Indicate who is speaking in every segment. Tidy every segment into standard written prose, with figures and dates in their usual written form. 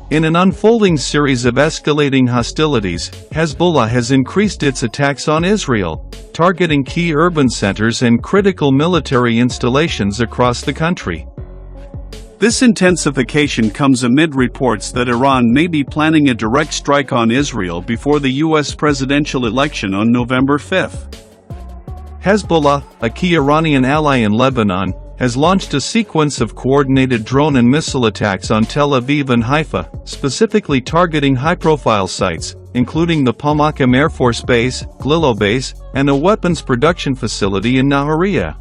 Speaker 1: In an unfolding series of escalating hostilities, Hezbollah has increased its attacks on Israel, targeting key urban centers and critical military installations across the country. This intensification comes amid reports that Iran may be planning a direct strike on Israel before the U.S. presidential election on November 5. Hezbollah, a key Iranian ally in Lebanon, has launched a sequence of coordinated drone and missile attacks on Tel Aviv and Haifa, specifically targeting high-profile sites, including the Palmachim Air Force Base, Glilo Base, and a weapons production facility in Nahariya.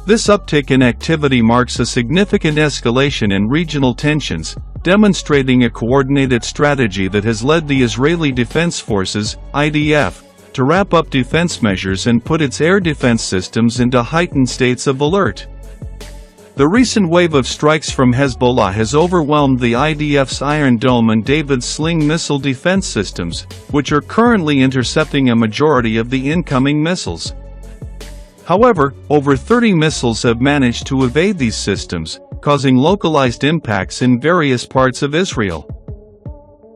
Speaker 1: This uptick in activity marks a significant escalation in regional tensions, demonstrating a coordinated strategy that has led the Israeli Defense Forces, IDF, to wrap up defense measures and put its air defense systems into heightened states of alert. The recent wave of strikes from Hezbollah has overwhelmed the IDF's Iron Dome and David's Sling missile defense systems, which are currently intercepting a majority of the incoming missiles. However, over 30 missiles have managed to evade these systems, causing localized impacts in various parts of Israel.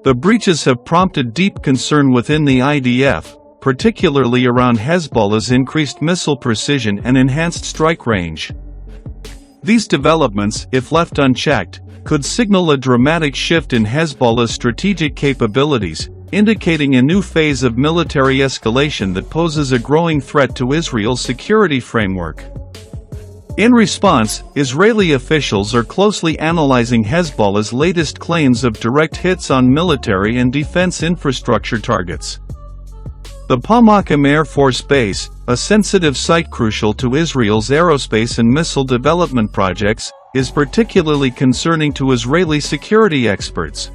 Speaker 1: The breaches have prompted deep concern within the IDF, particularly around Hezbollah's increased missile precision and enhanced strike range. These developments, if left unchecked, could signal a dramatic shift in Hezbollah's strategic capabilities, indicating a new phase of military escalation that poses a growing threat to Israel's security framework. In response, Israeli officials are closely analyzing Hezbollah's latest claims of direct hits on military and defense infrastructure targets. The Palmachim Air Force Base, a sensitive site crucial to Israel's aerospace and missile development projects, is particularly concerning to Israeli security experts.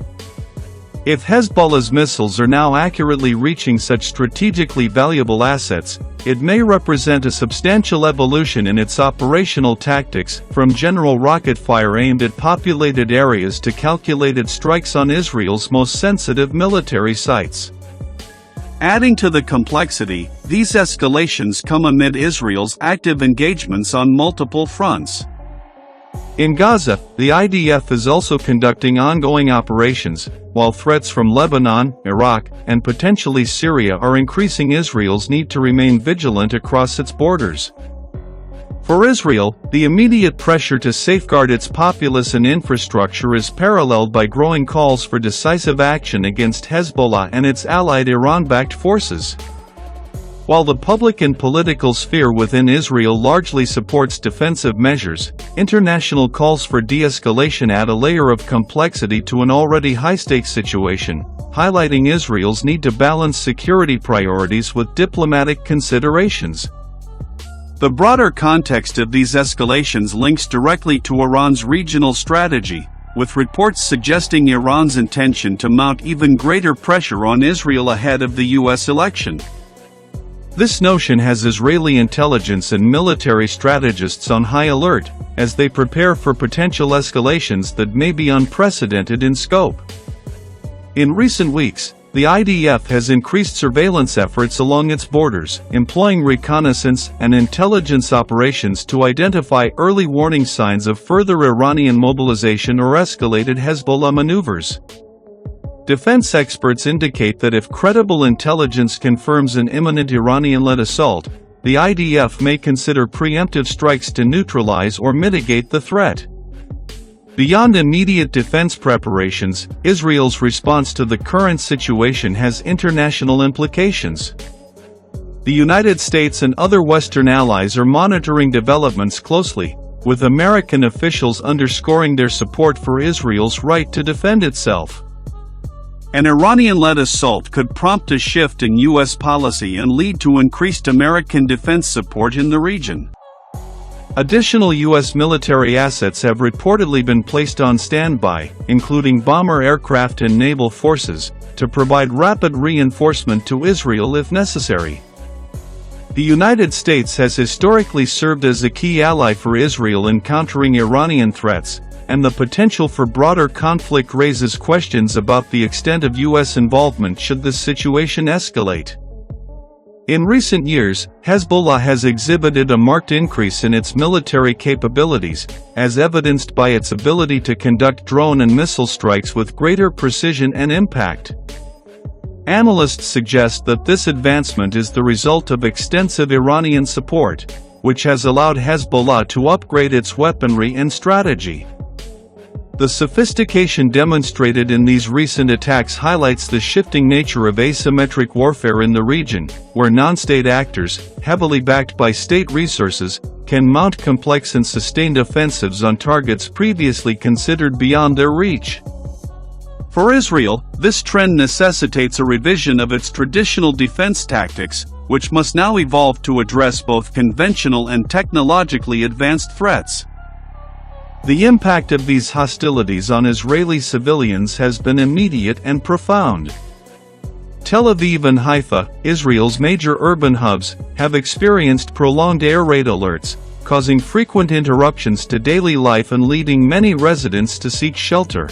Speaker 1: If Hezbollah's missiles are now accurately reaching such strategically valuable assets, it may represent a substantial evolution in its operational tactics, from general rocket fire aimed at populated areas to calculated strikes on Israel's most sensitive military sites. Adding to the complexity, these escalations come amid Israel's active engagements on multiple fronts. In Gaza, the IDF is also conducting ongoing operations, while threats from Lebanon, Iraq, and potentially Syria are increasing Israel's need to remain vigilant across its borders. For Israel, the immediate pressure to safeguard its populace and infrastructure is paralleled by growing calls for decisive action against Hezbollah and its allied Iran-backed forces. While the public and political sphere within Israel largely supports defensive measures, international calls for de-escalation add a layer of complexity to an already high-stakes situation, highlighting Israel's need to balance security priorities with diplomatic considerations. The broader context of these escalations links directly to Iran's regional strategy, with reports suggesting Iran's intention to mount even greater pressure on Israel ahead of the U.S. election. This notion has Israeli intelligence and military strategists on high alert, as they prepare for potential escalations that may be unprecedented in scope. In recent weeks, the IDF has increased surveillance efforts along its borders, employing reconnaissance and intelligence operations to identify early warning signs of further Iranian mobilization or escalated Hezbollah maneuvers. Defense experts indicate that if credible intelligence confirms an imminent Iranian-led assault, the IDF may consider preemptive strikes to neutralize or mitigate the threat. Beyond immediate defense preparations, Israel's response to the current situation has international implications. The United States and other Western allies are monitoring developments closely, with American officials underscoring their support for Israel's right to defend itself. An Iranian-led assault could prompt a shift in U.S. policy and lead to increased American defense support in the region. Additional U.S. military assets have reportedly been placed on standby, including bomber aircraft and naval forces, to provide rapid reinforcement to Israel if necessary. The United States has historically served as a key ally for Israel in countering Iranian threats, and the potential for broader conflict raises questions about the extent of U.S. involvement should this situation escalate. In recent years, Hezbollah has exhibited a marked increase in its military capabilities, as evidenced by its ability to conduct drone and missile strikes with greater precision and impact. Analysts suggest that this advancement is the result of extensive Iranian support, which has allowed Hezbollah to upgrade its weaponry and strategy. The sophistication demonstrated in these recent attacks highlights the shifting nature of asymmetric warfare in the region, where non-state actors, heavily backed by state resources, can mount complex and sustained offensives on targets previously considered beyond their reach. For Israel, this trend necessitates a revision of its traditional defense tactics, which must now evolve to address both conventional and technologically advanced threats. The impact of these hostilities on Israeli civilians has been immediate and profound. Tel Aviv and Haifa, Israel's major urban hubs, have experienced prolonged air raid alerts, causing frequent interruptions to daily life and leading many residents to seek shelter.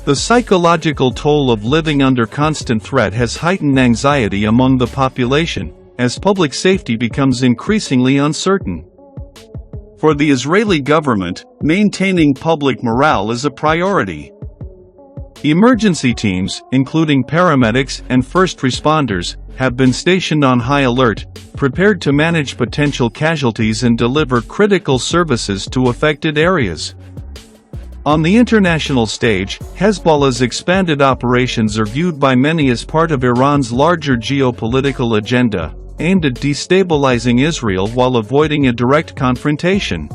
Speaker 1: The psychological toll of living under constant threat has heightened anxiety among the population, as public safety becomes increasingly uncertain. For the Israeli government, maintaining public morale is a priority. Emergency teams, including paramedics and first responders, have been stationed on high alert, prepared to manage potential casualties and deliver critical services to affected areas. On the international stage, Hezbollah's expanded operations are viewed by many as part of Iran's larger geopolitical agenda, aimed at destabilizing Israel while avoiding a direct confrontation.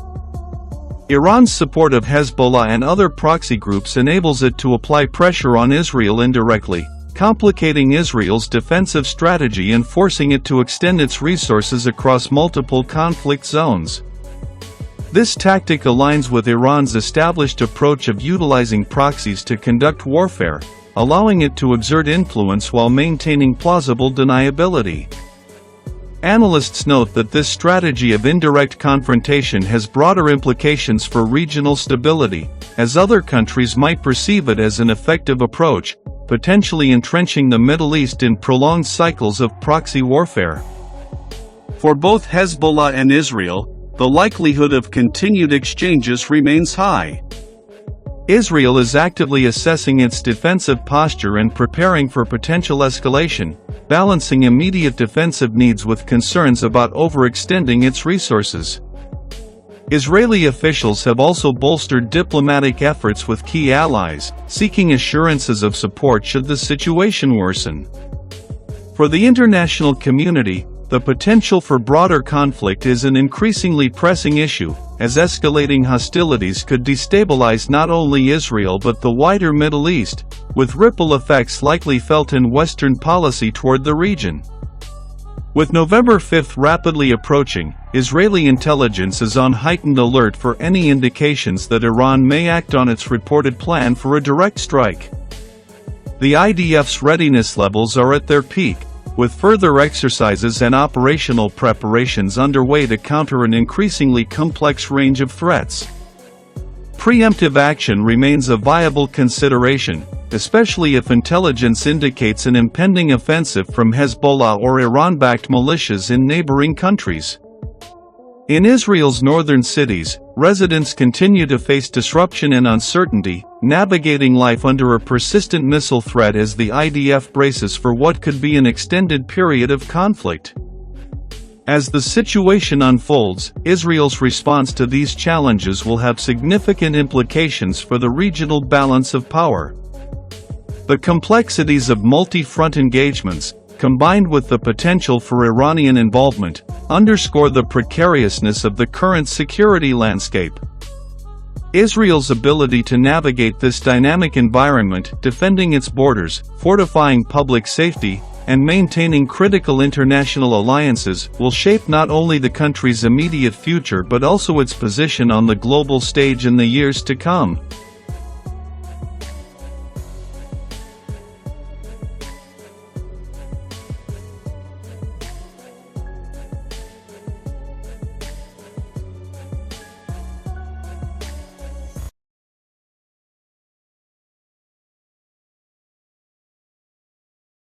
Speaker 1: Iran's support of Hezbollah and other proxy groups enables it to apply pressure on Israel indirectly, complicating Israel's defensive strategy and forcing it to extend its resources across multiple conflict zones. This tactic aligns with Iran's established approach of utilizing proxies to conduct warfare, allowing it to exert influence while maintaining plausible deniability. Analysts note that this strategy of indirect confrontation has broader implications for regional stability, as other countries might perceive it as an effective approach, potentially entrenching the Middle East in prolonged cycles of proxy warfare. For both Hezbollah and Israel, the likelihood of continued exchanges remains high. Israel is actively assessing its defensive posture and preparing for potential escalation, balancing immediate defensive needs with concerns about overextending its resources. Israeli officials have also bolstered diplomatic efforts with key allies, seeking assurances of support should the situation worsen. For the international community, the potential for broader conflict is an increasingly pressing issue, as escalating hostilities could destabilize not only Israel but the wider Middle East, with ripple effects likely felt in Western policy toward the region. With November 5 rapidly approaching, Israeli intelligence is on heightened alert for any indications that Iran may act on its reported plan for a direct strike. The IDF's readiness levels are at their peak, with further exercises and operational preparations underway to counter an increasingly complex range of threats. Preemptive action remains a viable consideration, especially if intelligence indicates an impending offensive from Hezbollah or Iran-backed militias in neighboring countries. In Israel's northern cities, residents continue to face disruption and uncertainty, navigating life under a persistent missile threat as the IDF braces for what could be an extended period of conflict. As the situation unfolds, Israel's response to these challenges will have significant implications for the regional balance of power. The complexities of multi-front engagements, combined with the potential for Iranian involvement, underscore the precariousness of the current security landscape. Israel's ability to navigate this dynamic environment, defending its borders, fortifying public safety, and maintaining critical international alliances, will shape not only the country's immediate future but also its position on the global stage in the years to come.